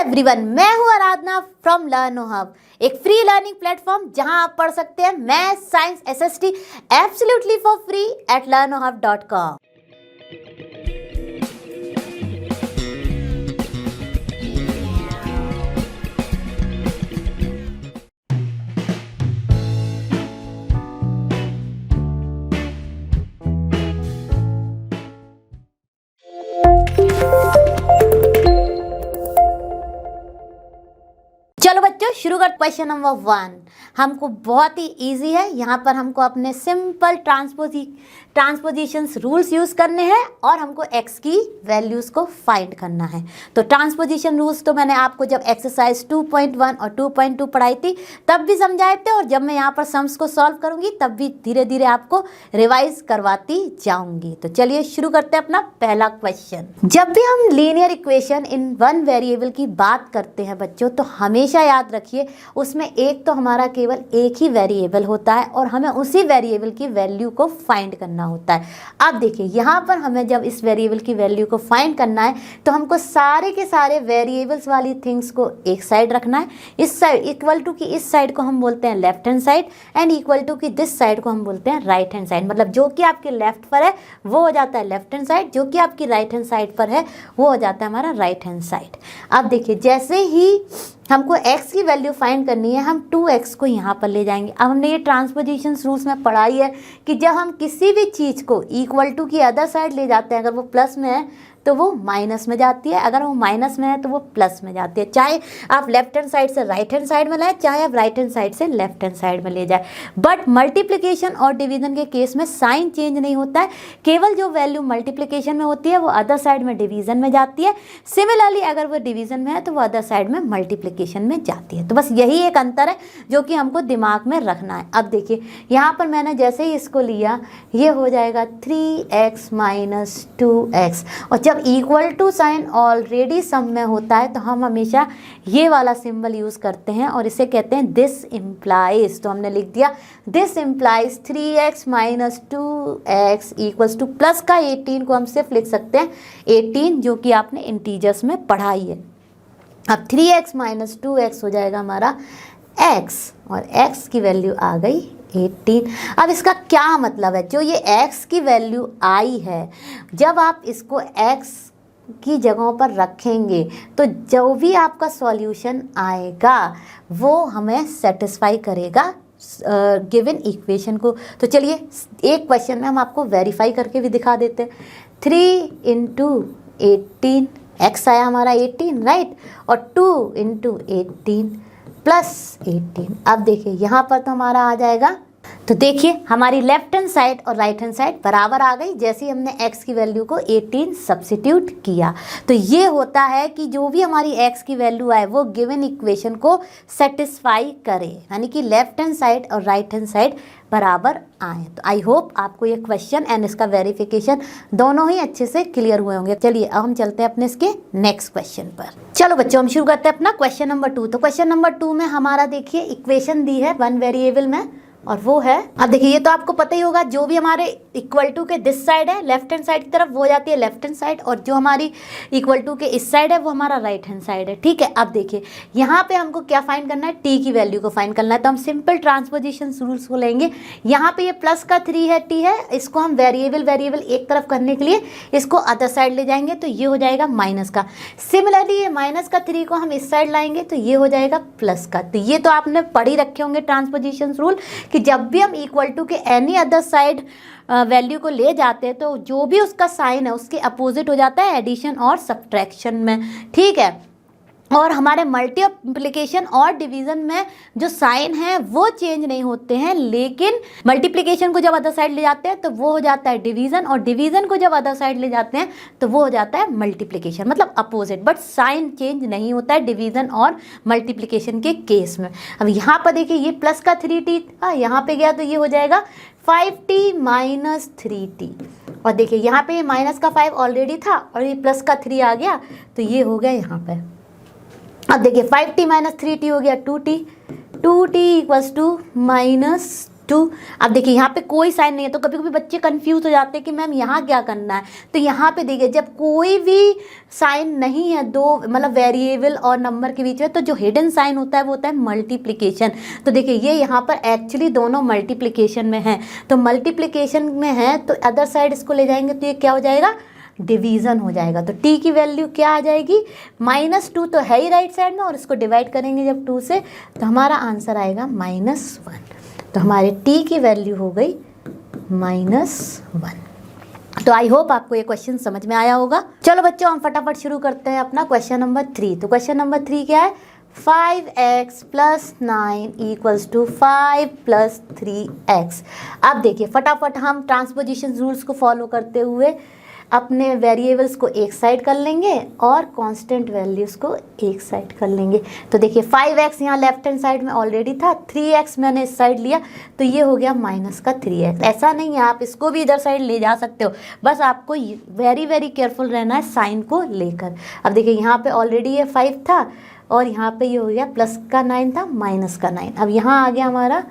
Everyone, मैं हूं आराधना from लर्नो hub, एक फ्री लर्निंग प्लेटफॉर्म जहां आप पढ़ सकते हैं maths, science, SST absolutely for free at learnohub.com। चलो बच्चों शुरू कर। क्वेश्चन नंबर 1 हमको बहुत ही इजी है। यहाँ पर हमको अपने सिंपल ट्रांसपोजिशंस रूल्स यूज़ करने हैं और हमको x की वैल्यूज़ को फाइंड करना है। तो ट्रांसपोजिशन रूल्स तो मैंने आपको जब एक्सरसाइज 2.1 और 2.2 पढ़ाई थी तब भी समझाए थे, और जब मैं यहाँ पर सम्स को सॉल्व करूँगी तब भी धीरे धीरे आपको रिवाइज करवाती जाऊँगी। तो चलिए शुरू करते हैं अपना पहला क्वेश्चन। जब भी हम linear equation in one variable की बात करते हैं बच्चों, तो हमेशा याद रखिए उसमें एक तो हमारा केवल एक ही वेरिएबल होता है और हमें उसी वेरिएबल की वैल्यू को फाइंड करना होता है। अब देखिए यहाँ पर हमें जब इस वेरिएबल की वैल्यू को फाइंड करना है तो हमको सारे के सारे वेरिएबल्स वाली थिंग्स को एक साइड रखना है। इस साइड इक्वल टू की इस साइड को हम बोलते हैं left hand side and equal to की दिस साइड को हम बोलते हैं राइट हैंड साइड। मतलब जो कि आपके लेफ्ट पर है वो हो जाता है लेफ्ट हैंड साइड, जो कि आपकी राइट हैंड साइड पर है वो हो जाता है हमारा राइट हैंड साइड। अब देखिए जैसे ही हमको x की वैल्यू फाइंड करनी है, हम 2x को यहाँ पर ले जाएंगे। अब हमने ये ट्रांसपोजिशन रूल्स में पढ़ाई है कि जब हम किसी भी चीज़ को इक्वल टू की अदर साइड ले जाते हैं, अगर वो प्लस में है तो वो माइनस में जाती है, अगर वो माइनस में है तो वो प्लस में जाती है। चाहे आप लेफ्ट हैंड साइड से राइट हैंड साइड में लाएं, चाहे आप राइट हैंड साइड से लेफ्ट हैंड साइड में ले जाए। बट मल्टीप्लिकेशन और डिवीजन के केस में साइन चेंज नहीं होता है, केवल जो वैल्यू मल्टीप्लिकेशन में होती है वो अदर साइड में डिवीजन में जाती है। सिमिलरली अगर वो डिवीजन में है तो वो अदर साइड में मल्टीप्लिकेशन में जाती है। तो बस यही एक अंतर है जो कि हमको दिमाग में रखना है। अब देखिए यहाँ पर मैंने जैसे ही इसको लिया, ये हो जाएगा 3x - 2x, और जब equal to sign already some में होता है तो हम हमेशा ये वाला सिंबल यूज़ करते हैं और इसे कहते हैं दिस इम्प्लाइज। तो हमने लिख दिया this implies 3x - 2x equals two plus का 18 को हम सिर्फ लिख सकते हैं 18, जो कि आपने इंटीजर्स में पढ़ाई है। अब 3x - 2x हो जाएगा हमारा x, और x की वैल्यू आ गई 18। अब इसका क्या मतलब है, जो ये x की वैल्यू आई है, जब आप इसको x की जगहों पर रखेंगे तो जो भी आपका सॉल्यूशन आएगा वो हमें सेटिस्फाई करेगा गिवन इक्वेशन को। तो चलिए एक क्वेश्चन में हम आपको वेरीफाई करके भी दिखा देते हैं। 3 × 18 x आया हमारा 18, राइट, और 2 × 18 + 18। अब देखिए यहाँ पर तो हमारा आ जाएगा, तो देखिए हमारी लेफ्ट हैंड साइड और राइट हैंड साइड बराबर आ गई जैसे ही हमने x की वैल्यू को 18 सब्स्टिट्यूट किया। तो ये होता है कि जो भी हमारी x की वैल्यू आए वो गिवन इक्वेशन को सेटिस्फाई करे, यानी कि लेफ्ट हैंड साइड और राइट हैंड साइड बराबर आए। तो आई होप आपको ये क्वेश्चन एंड इसका वेरिफिकेशन दोनों ही अच्छे से क्लियर हुए होंगे। चलिए अब हम चलते हैं अपने इसके नेक्स्ट क्वेश्चन पर। चलो बच्चों हम शुरू करते हैं अपना क्वेश्चन नंबर 2। तो क्वेश्चन नंबर 2 में हमारा देखिए इक्वेशन दी है वन वेरिएबल में, और वो है, अब देखिए ये तो आपको पता ही होगा, जो भी हमारे इक्वल टू के दिस साइड है लेफ्ट हैंड साइड की तरफ वो हो जाती है लेफ्ट हैंड साइड, और जो हमारी इक्वल टू के इस साइड है वो हमारा राइट हैंड साइड है। ठीक है, अब देखिए यहाँ पे हमको क्या फाइंड करना है, t की वैल्यू को फाइंड करना है। तो हम सिंपल ट्रांसपोजिशन रूल्स को लेंगे। यहाँ पे ये प्लस का 3 है, t है, इसको हम वेरिएबल एक तरफ करने के लिए इसको अदर साइड ले जाएंगे तो ये हो जाएगा माइनस का। सिमिलरली ये माइनस का 3 को हम इस साइड लाएंगे तो ये हो जाएगा प्लस का। तो ये तो आपने पढ़ ही रखे होंगे ट्रांसपोजिशन रूल कि जब भी हम इक्वल टू के एनी अदर साइड वैल्यू को ले जाते हैं तो जो भी उसका साइन है उसके अपोजिट हो जाता है एडिशन और सब्ट्रैक्शन में। ठीक है, और हमारे मल्टीप्लिकेशन और डिवीज़न में जो साइन है वो चेंज नहीं होते हैं, लेकिन मल्टीप्लिकेशन को जब अदर साइड ले जाते हैं तो वो हो जाता है डिवीज़न, और डिवीज़न को जब अदर साइड ले जाते हैं तो वो हो जाता है मल्टीप्लिकेशन, मतलब अपोजिट। बट साइन चेंज नहीं होता है डिवीज़न और मल्टीप्लिकेशन के केस में। अब यहाँ पर देखिए ये प्लस का 3t था, यहाँ पे गया तो ये हो जाएगा 5t - 3t, और देखिए यहाँ पे ये माइनस का 5 ऑलरेडी था और ये प्लस का 3 आ गया तो ये हो गया यहाँ पे। अब देखिए 5t - 3t हो गया 2t, 2t = -2। अब देखिए यहाँ पे कोई साइन नहीं है, तो कभी कभी बच्चे कंफ्यूज हो जाते हैं कि मैम यहाँ क्या करना है। तो यहाँ पे देखिए जब कोई भी साइन नहीं है दो मतलब वेरिएबल और नंबर के बीच में, तो जो हिडन साइन होता है वो होता है मल्टीप्लिकेशन। तो देखिए ये यहाँ पर एक्चुअली दोनों मल्टीप्लिकेशन में है, तो मल्टीप्लिकेशन में है तो अदर साइड इसको ले जाएंगे तो ये क्या हो जाएगा, डिवीज़न हो जाएगा। तो t की वैल्यू क्या आ जाएगी, -2 तो है ही राइट साइड में, और इसको डिवाइड करेंगे जब 2 से तो हमारा आंसर आएगा -1। तो हमारे t की वैल्यू हो गई -1। तो आई होप आपको ये क्वेश्चन समझ में आया होगा। चलो बच्चों हम फटाफट शुरू करते हैं अपना क्वेश्चन नंबर 3। तो क्वेश्चन नंबर 3 क्या है, 5x + 9 = 5 + 3x। अब देखिए फटाफट हम ट्रांसपोजिशन रूल्स को फॉलो करते हुए अपने वेरिएबल्स को एक साइड कर लेंगे और कांस्टेंट वैल्यूज़ को एक साइड कर लेंगे। तो देखिए 5x यहाँ लेफ्ट हैंड साइड में ऑलरेडी था, 3x मैंने इस साइड लिया तो ये हो गया -3x। ऐसा नहीं है, आप इसको भी इधर साइड ले जा सकते हो, बस आपको वेरी वेरी केयरफुल रहना है साइन को लेकर। अब देखिए यहाँ पे ऑलरेडी ये 5 था और यहाँ पे ये हो गया +9 था -9। अब यहाँ आ गया हमारा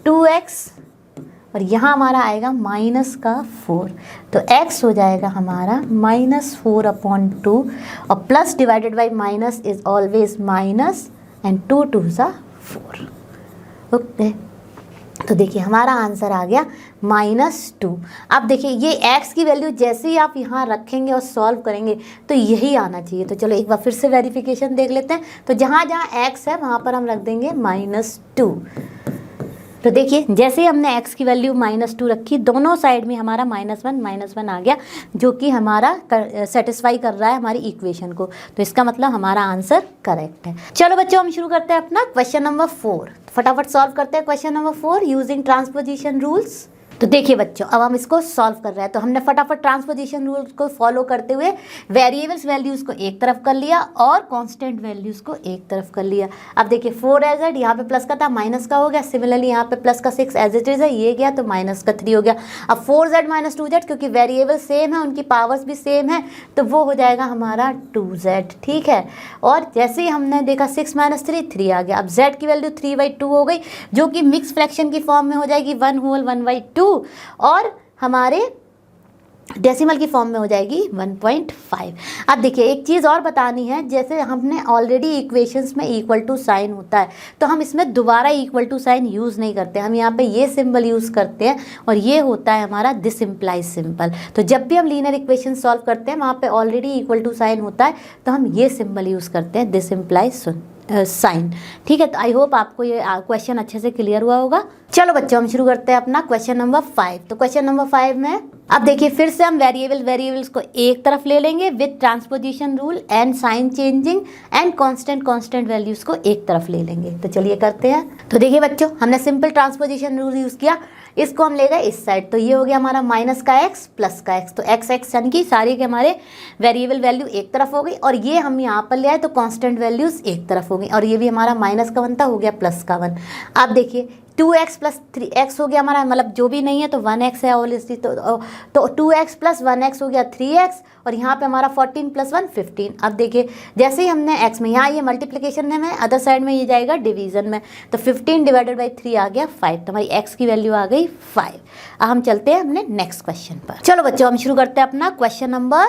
2x और यहाँ हमारा आएगा -4। तो x हो जाएगा हमारा -4/2 और plus divided by minus is always minus and 2 2 = 4। Okay, तो देखिए हमारा आंसर आ गया -2। अब देखिए ये x की वैल्यू जैसे ही आप यहाँ रखेंगे और सॉल्व करेंगे तो यही आना चाहिए। तो चलो एक बार फिर से वेरिफिकेशन देख लेते हैं। तो जहाँ जहाँ x है वहाँ पर हम रख देंगे -2। तो देखिए जैसे ही हमने x की वैल्यू -2 रखी, दोनों साइड में हमारा -1 आ गया, जो कि हमारा सेटिस्फाई कर रहा है हमारी इक्वेशन को। तो इसका मतलब हमारा आंसर करेक्ट है। चलो बच्चों हम शुरू करते हैं अपना क्वेश्चन नंबर 4। फटाफट सॉल्व करते हैं question number 4 using transposition rules. तो देखिए बच्चों अब हम इसको सॉल्व कर रहे हैं। तो हमने फटाफट ट्रांसपोजिशन रूल्स को फॉलो करते हुए वेरिएबल्स वैल्यूज़ को एक तरफ कर लिया और कांस्टेंट वैल्यूज़ को एक तरफ कर लिया। अब देखिए 4 यहाँ पे प्लस का था माइनस का हो गया, सिमिलरली यहाँ पे प्लस का 6 एज इट इज़ है, ये गया तो माइनस का 3 हो गया। अब 4z - 2z क्योंकि वेरिएबल सेम है, उनकी पावर्स भी सेम है, तो वो हो जाएगा हमारा 2z। ठीक है, और जैसे ही हमने देखा 6 - 3 आ गया। अब z की वैल्यू 3/2 हो गई, जो कि मिक्स फ्रैक्शन की फॉर्म में हो जाएगी 1/2 और हमारे डेसिमल की फॉर्म में हो जाएगी 1.5। अब देखिए एक चीज़ और बतानी है, जैसे हमने ऑलरेडी इक्वेशंस में इक्वल टू साइन होता है, तो हम इसमें दोबारा इक्वल टू साइन यूज़ नहीं करते, हम यहाँ पे ये सिंबल यूज़ करते हैं और ये होता है हमारा दिस इम्प्लाइज सिंबल। तो जब भी हम लीनियर इक्वेशन सॉल्व करते हैं वहाँ पे ऑलरेडी इक्वल टू साइन होता है, तो हम ये सिंबल यूज़ करते हैं दिस इम्प्लाइज साइन। ठीक है, तो आई होप आपको ये क्वेश्चन अच्छे से क्लियर हुआ होगा। चलो बच्चों हम शुरू करते हैं अपना क्वेश्चन नंबर 5। तो क्वेश्चन नंबर 5 में अब देखिए फिर से हम वेरिएबल्स को एक तरफ ले लेंगे with transposition rule and sign changing and constant values को एक तरफ ले लेंगे। तो चलिए करते हैं। तो देखिए बच्चों हमने सिंपल ट्रांसपोजिशन रूल यूज़ किया, इसको हम ले गए इस साइड, तो ये हो गया हमारा -x + x। तो x यानी कि सारी के हमारे वेरिएबल वैल्यू एक तरफ हो गई और ये हम यहाँ पर ले आए तो कांस्टेंट वैल्यूज़ एक तरफ हो गई और ये भी हमारा -1 था, हो गया +1। अब देखिए 2x + 3x हो गया हमारा, मतलब जो भी नहीं है तो 1x है ऑब्वियसली, तो 2x + 1x हो गया 3x और यहाँ पे हमारा 14 + 1 15। अब देखिए जैसे ही हमने x में, यहाँ ये मल्टीप्लिकेशन में, अदर साइड में ये जाएगा डिवीज़न में, तो 15 / 3 आ गया 5, तो हमारी x की वैल्यू आ गई 5। अब हम चलते हैं अपने नेक्स्ट क्वेश्चन पर। चलो बच्चों हम शुरू करते हैं अपना क्वेश्चन नंबर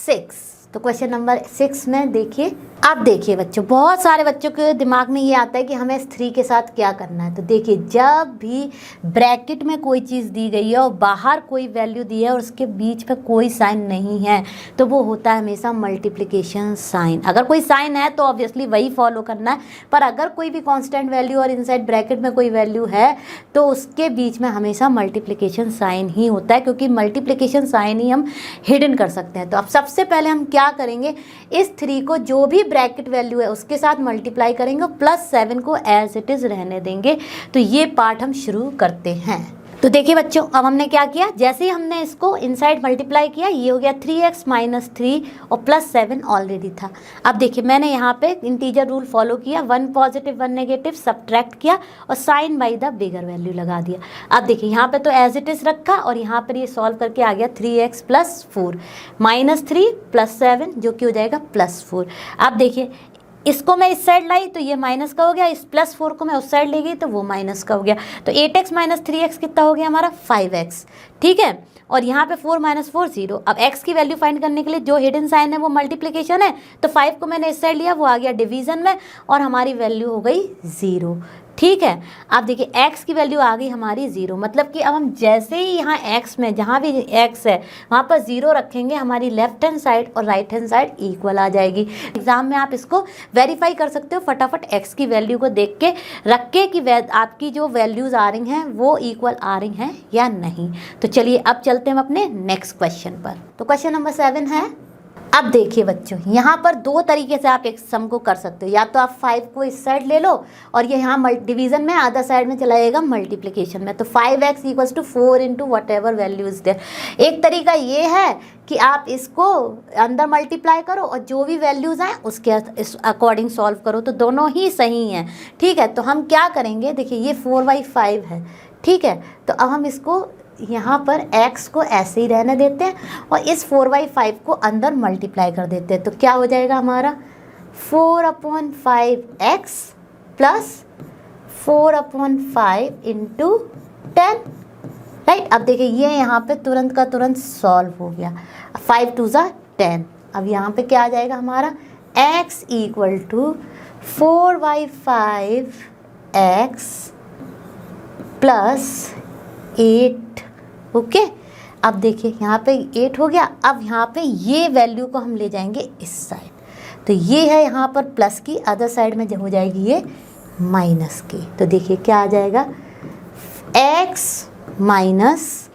6। तो क्वेश्चन नंबर 6 में देखिए, अब देखिए बच्चों बहुत सारे बच्चों के दिमाग में ये आता है कि हमें इस 3 के साथ क्या करना है। तो देखिए जब भी ब्रैकेट में कोई चीज़ दी गई है और बाहर कोई वैल्यू दी है और उसके बीच में कोई साइन नहीं है, तो वो होता है हमेशा मल्टीप्लिकेशन साइन। अगर कोई साइन है तो ऑब्वियसली वही फॉलो करना है, पर अगर कोई भी कांस्टेंट वैल्यू और इनसाइड ब्रैकेट में कोई वैल्यू है तो उसके बीच में हमेशा मल्टीप्लिकेशन साइन ही होता है, क्योंकि मल्टीप्लिकेशन साइन ही हम हिडन कर सकते हैं। तो अब सबसे पहले हम क्या करेंगे, इस 3 को जो भी ब्रैकेट वैल्यू है उसके साथ मल्टीप्लाई करेंगे, +7 को एज इट इज़ रहने देंगे। तो ये पार्ट हम शुरू करते हैं। तो देखिए बच्चों अब हमने क्या किया, जैसे ही हमने इसको इनसाइड मल्टीप्लाई किया, ये हो गया 3x - 3 और +7 ऑलरेडी था। अब देखिए मैंने यहाँ पे इंटीजर रूल फॉलो किया, 1 पॉजिटिव 1 नेगेटिव सब्ट्रैक्ट किया और sign by the bigger value लगा दिया। अब देखिए यहाँ पे तो एज इट इज़ रखा और यहाँ पर ये सॉल्व करके आ गया 3x + 4 -3 + 7 जो कि हो जाएगा +4। अब देखिए इसको मैं इस साइड लाई तो ये माइनस का हो गया, इस +4 को मैं उस साइड ले गई तो वो माइनस का हो गया। तो 8x - 3x कितना हो गया हमारा 5x, ठीक है। और यहाँ पे 4 - 4 0। अब x की वैल्यू फाइंड करने के लिए जो हिडन साइन है वो मल्टीप्लिकेशन है, तो 5 को मैंने इस साइड लिया, वो आ गया डिवीज़न में और हमारी वैल्यू हो गई 0, ठीक है। अब देखिए x की वैल्यू आ गई हमारी 0, मतलब कि अब हम जैसे ही यहाँ x में जहाँ भी x है वहाँ पर 0 रखेंगे, हमारी लेफ्ट हैंड साइड और राइट हैंड साइड इक्वल आ जाएगी। एग्जाम में आप इसको वेरीफाई कर सकते हो फटाफट x की वैल्यू को देख के रख के कि आपकी जो वैल्यूज़ आ रही हैं वो इक्वल आ रही हैं या नहीं। तो चलिए अब चलते हैं अपने नेक्स्ट क्वेश्चन पर। तो क्वेश्चन नंबर 7 है, अब देखिए बच्चों यहाँ पर दो तरीके से आप एक सम को कर सकते हो, या तो आप 5 को इस साइड ले लो और ये यहाँ डिवीज़न में अदर साइड में चला जाएगा मल्टीप्लिकेशन में, तो 5x = 4 × whatever value is there। एक तरीका ये है कि आप इसको अंदर मल्टीप्लाई करो और जो भी वैल्यूज़ आए उसके अकॉर्डिंग सॉल्व करो, तो दोनों ही सही हैं, ठीक है। तो हम क्या करेंगे, देखिए ये 4/5 है, ठीक है। तो अब हम इसको यहाँ पर x को ऐसे ही रहने देते हैं और इस 4/5 को अंदर मल्टीप्लाई कर देते हैं, तो क्या हो जाएगा हमारा 4/5x + 4/5 × 10, राइट। अब देखिए ये यहाँ पे तुरंत का तुरंत सॉल्व हो गया, 5 2 = 10। अब यहाँ पे क्या आ जाएगा हमारा x = 4/5x + 8, ओके। अब देखिए यहाँ पे 8 हो गया। अब यहाँ पे ये वैल्यू को हम ले जाएंगे इस साइड, तो ये है यहाँ पर प्लस की, अदर साइड में हो जाएगी ये माइनस की। तो देखिए क्या आ जाएगा x माइनस,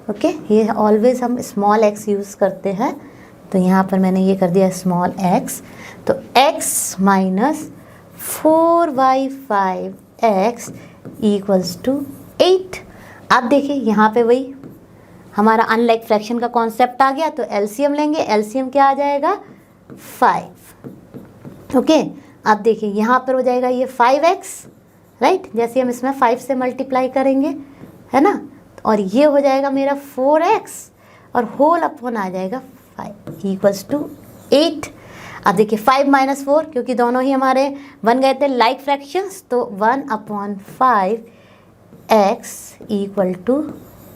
ओके, ये ऑलवेज हम स्मॉल x यूज़ करते हैं, तो यहाँ पर मैंने ये कर दिया स्मॉल x, तो x - 4/5x = 8। अब देखिए यहाँ पे वही हमारा अनलाइक फ्रैक्शन का कॉन्सेप्ट आ गया, तो एलसीएम लेंगे, एलसीएम क्या आ जाएगा 5, ओके। अब देखिए यहाँ पर हो जाएगा ये 5x, राइट, जैसे हम इसमें 5 से मल्टीप्लाई करेंगे, है ना, और ये हो जाएगा मेरा 4x और होल अपॉन आ जाएगा 5 = 8। अब देखिए 5 - 4, क्योंकि दोनों ही हमारे बन गए थे लाइक फ्रैक्शंस, तो 1/5 x =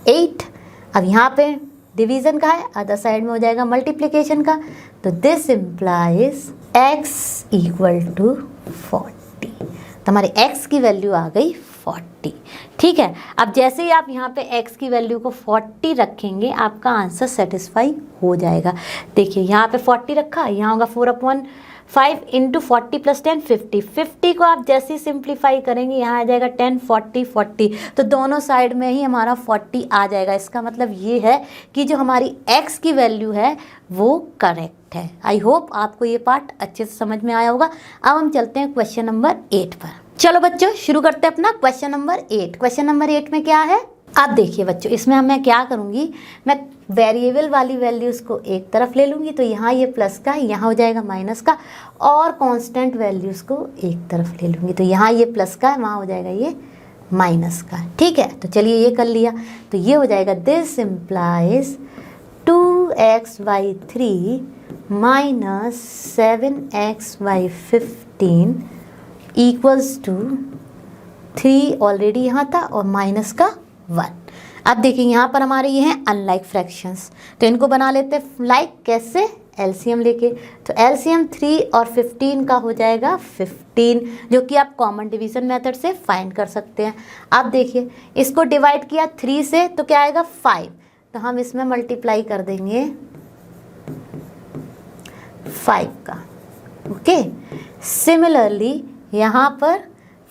8। अब यहाँ पे डिवीज़न का है, अदर साइड में हो जाएगा मल्टीप्लिकेशन का, तो दिस इम्प्लाइज x = 40। तो हमारे x की वैल्यू आ गई 40, ठीक है। अब जैसे ही आप यहाँ पे x की वैल्यू को 40 रखेंगे आपका आंसर सेटिस्फाई हो जाएगा। देखिए यहाँ पे 40 रखा, यहाँ होगा 4/5 × 40 + 10 50। 50 को आप जैसे ही सिंप्लीफाई करेंगे यहाँ आ जाएगा 10 40 40, तो दोनों साइड में ही हमारा 40 आ जाएगा। इसका मतलब ये है कि जो हमारी x की वैल्यू है वो करेक्ट है। आई होप आपको ये पार्ट अच्छे से समझ में आया होगा। अब हम चलते हैं क्वेश्चन नंबर 8 पर। चलो बच्चों शुरू करते हैं अपना क्वेश्चन नंबर 8। क्वेश्चन नंबर 8 में क्या है, अब देखिए बच्चों, इसमें मैं क्या करूँगी, मैं वेरिएबल वाली वैल्यूज़ को एक तरफ ले लूँगी, तो यहाँ ये प्लस का, यहाँ हो जाएगा माइनस का, और कांस्टेंट वैल्यूज़ को एक तरफ ले लूँगी, तो यहाँ ये प्लस का है, वहाँ हो जाएगा ये माइनस का, ठीक है। तो चलिए ये कर लिया, तो ये हो जाएगा this implies 2x/3 - 7x/15 = 3 already यहाँ था और माइनस का 1। अब देखिए यहाँ पर हमारे ये हैं अनलाइक फ्रैक्शंस, तो इनको बना लेते हैं लाइक, कैसे, एलसीएम लेके। तो एलसीएम 3 और 15 का हो जाएगा 15, जो कि आप कॉमन डिवीज़न मेथड से फाइंड कर सकते हैं। अब देखिए इसको डिवाइड किया 3 से तो क्या आएगा 5, तो हम इसमें मल्टीप्लाई कर देंगे 5 का, ओके। सिमिलरली यहाँ पर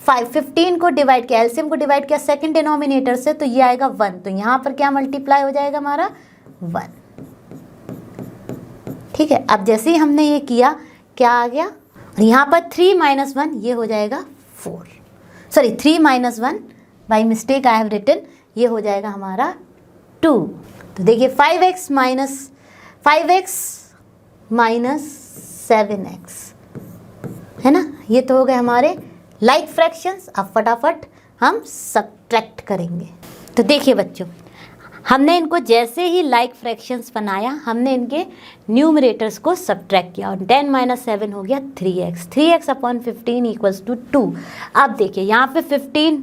15 को डिवाइड किया, एलसीएम को डिवाइड किया सेकंड डिनोमिनेटर से, तो ये आएगा 1, तो यहाँ पर क्या मल्टीप्लाई हो जाएगा हमारा 1, ठीक है। अब जैसे ही हमने ये किया क्या आ गया, यहाँ पर 3 - 1 ये हो जाएगा 4, sorry 3 - 1 by mistake I have written, ये हो जाएगा हमारा 2। तो देखिए 5x - 7x, है ना, ये तो हो गए हमारे लाइक फ्रैक्शंस। अब फटाफट हम सब्ट्रैक्ट करेंगे। तो देखिए बच्चों, हमने इनको जैसे ही लाइक फ्रैक्शंस बनाया, हमने इनके न्यूमरेटर्स को सब्ट्रैक्ट किया और 10 - 7 हो गया 3x। 3x upon 15 equals to 2। अब देखिए यहाँ पे 15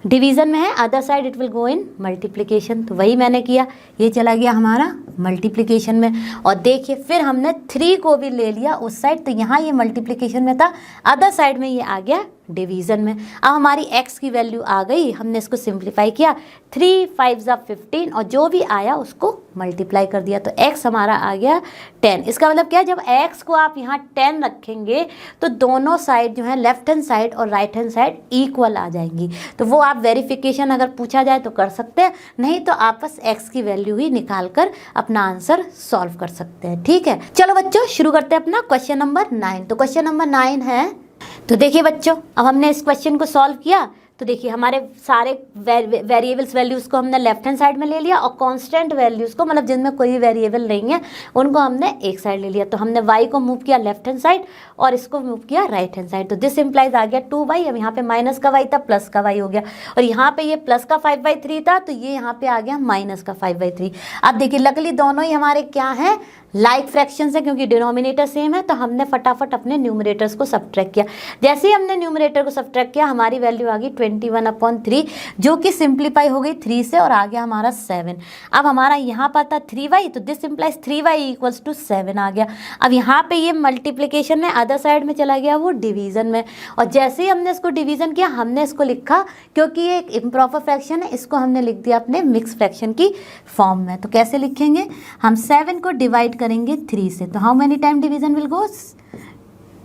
डिवीज़न में है, other side it will go in multiplication, तो वही मैंने किया, ये चला गया हमारा मल्टीप्लिकेशन में। और देखिए फिर हमने 3 को भी ले लिया उस साइड, तो यहाँ ये मल्टीप्लिकेशन में था, अदर साइड में ये आ गया डिवीज़न में। अब हमारी x की वैल्यू आ गई, हमने इसको सिंप्लीफाई किया, 3 5 = 15 और जो भी आया उसको मल्टीप्लाई कर दिया, तो x हमारा आ गया 10। इसका मतलब क्या है, जब x को आप यहाँ 10 रखेंगे तो दोनों साइड जो है लेफ्ट हैंड साइड और राइट हैंड साइड इक्वल आ जाएंगी। तो वो आप वेरिफिकेशन अगर पूछा जाए तो कर सकते हैं, नहीं तो आप बस x की वैल्यू ही निकाल कर अपना आंसर सॉल्व कर सकते हैं। ठीक है, चलो बच्चों शुरू करते हैं अपना क्वेश्चन नंबर 9। तो क्वेश्चन नंबर 9 है, तो देखिए बच्चों अब हमने इस क्वेश्चन को सॉल्व किया, तो देखिए हमारे सारे वेरिएबल्स वैल्यूज़ को हमने लेफ्ट हैंड साइड में ले लिया और कांस्टेंट वैल्यूज़ को, मतलब जिनमें कोई वेरिएबल नहीं है, उनको हमने एक साइड ले लिया। तो हमने y को मूव किया लेफ्ट हैंड साइड और इसको मूव किया राइट हैंड साइड, तो दिस इम्प्लाइज आ गया 2y। अब यहाँ पे माइनस का y था, प्लस का y हो गया, और यहाँ पे ये प्लस का 5/3 था, तो ये यहाँ पे आ गया माइनस का 5/3। अब देखिए लकली दोनों ही हमारे क्या हैं, लाइक फ्रैक्शंस है, क्योंकि डिनोमिनेटर सेम है, तो हमने फटाफट अपने न्यूमरेटर्स को सब्ट्रैक्ट किया। जैसे ही हमने न्यूमरेटर को सब्ट्रैक्ट किया, हमारी वैल्यू आ गई 21/3, जो कि सिंप्लीफाई हो गई 3 से और आ गया हमारा 7। अब हमारा यहाँ पर था 3y, तो this implies 3y equals to 7 आ गया। अब यहाँ पे ये मल्टीप्लिकेशन में अदर साइड में चला गया वो डिवीज़न में, और जैसे ही हमने इसको डिवीज़न किया, हमने इसको लिखा, क्योंकि ये एक इम्प्रॉपर फ्रैक्शन है, इसको हमने लिख दिया अपने मिक्स फ्रैक्शन की फॉर्म में। तो कैसे लिखेंगे, हम 7 को डिवाइड करेंगे 3 से, तो how many time division will go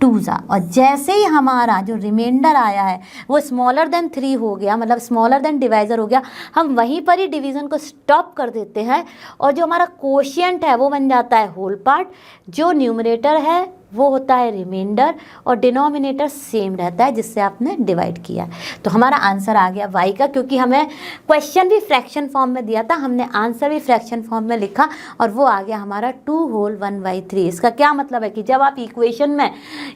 2 और जैसे ही हमारा जो रिमाइंडर आया है वो स्मॉलर देन 3 हो गया, मतलब स्मॉलर देन डिवाइजर हो गया, हम वहीं पर ही डिवीज़न को स्टॉप कर देते हैं और जो हमारा कोशिएंट है वो बन जाता है होल पार्ट, जो न्यूमरेटर है वो होता है रिमाइंडर और डिनोमिनेटर सेम रहता है जिससे आपने डिवाइड किया। तो हमारा आंसर आ गया y का, क्योंकि हमें क्वेश्चन भी फ्रैक्शन फॉर्म में दिया था, हमने आंसर भी फ्रैक्शन फॉर्म में लिखा और वो आ गया हमारा 2/1/3। इसका क्या मतलब है कि जब आप इक्वेशन में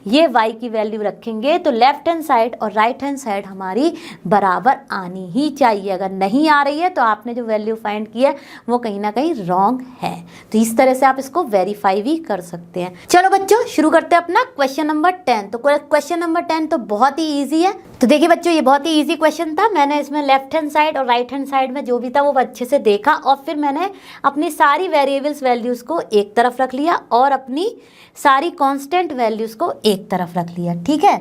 ये y की वैल्यू रखेंगे तो लेफ्ट हैंड साइड और राइट हैंड साइड हमारी बराबर आनी ही चाहिए। अगर नहीं आ रही है तो आपने जो वैल्यू फाइंड की है वो कहीं ना कहीं रॉन्ग है। तो इस तरह से आप इसको वेरीफाई भी कर सकते हैं। चलो बच्चों शुरू करते हैं अपना क्वेश्चन नंबर 10। तो क्वेश्चन नंबर 10 तो बहुत ही इजी है। तो देखिए बच्चों ये बहुत ही इजी क्वेश्चन था, मैंने इसमें लेफ्ट हैंड साइड और राइट हैंड साइड में जो भी था वो अच्छे से देखा और फिर मैंने अपनी सारी वेरिएबल्स वैल्यूज़ को एक तरफ रख लिया और अपनी सारी कांस्टेंट वैल्यूज़ को एक तरफ रख लिया। ठीक है,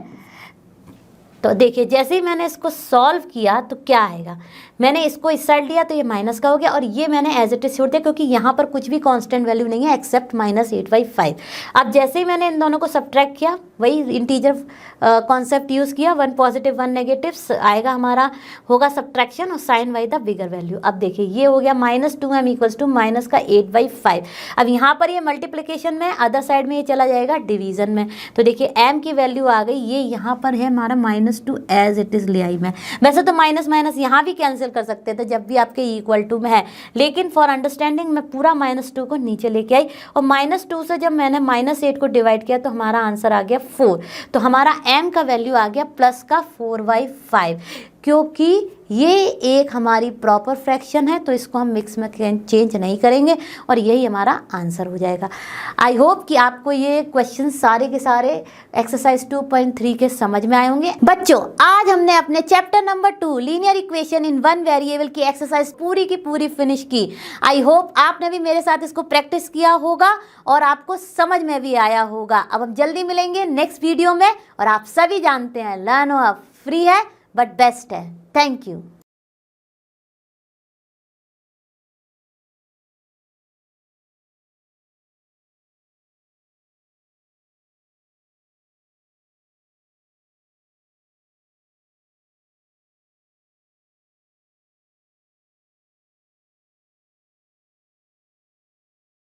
तो देखिए जैसे ही मैंने इसको सॉल्व किया तो क्या आएगा, मैंने इसको इस साइड लिया तो ये माइनस का हो गया और ये मैंने एज इट इज छोड़ दिया क्योंकि यहाँ पर कुछ भी कांस्टेंट वैल्यू नहीं है एक्सेप्ट -8/5। अब जैसे ही मैंने इन दोनों को सब्ट्रैक्ट किया, वही इंटीजर कॉन्सेप्ट यूज़ किया, 1 पॉजिटिव 1 नेगेटिव आएगा, हमारा होगा सब्ट्रैक्शन और sign by the bigger value. अब देखिए ये हो गया -2m इक्वल्स टू माइनस का 8/5। अब यहाँ पर ये मल्टीप्लिकेशन में, अदर साइड में ये चला जाएगा डिवीज़न में। तो देखिए m की वैल्यू आ गई, ये यहाँ पर है हमारा -2 एज इट इज़ ले आई मैं। वैसे तो माइनस माइनस यहाँ भी कैंसिल कर सकते थे जब भी आपके इक्वल टू में है, लेकिन फॉर अंडरस्टैंडिंग मैं पूरा -2 को नीचे लेके आई और -2 से जब मैंने -8 को डिवाइड किया तो हमारा आंसर आ गया 4। तो हमारा m का वैल्यू आ गया प्लस का 4/5, क्योंकि ये एक हमारी प्रॉपर फ्रैक्शन है तो इसको हम मिक्स में चेंज नहीं करेंगे और यही हमारा आंसर हो जाएगा। आई होप कि आपको ये क्वेश्चन सारे के सारे एक्सरसाइज 2.3 के समझ में आए होंगे। बच्चों आज हमने अपने chapter number 2 linear equation in one variable की एक्सरसाइज पूरी की पूरी फिनिश की। आई होप आपने भी मेरे साथ इसको प्रैक्टिस किया होगा और आपको समझ में भी आया होगा। अब हम जल्दी मिलेंगे नेक्स्ट वीडियो में और आप सभी जानते हैं लर्न फ्री है बट बेस्ट है। Thank you.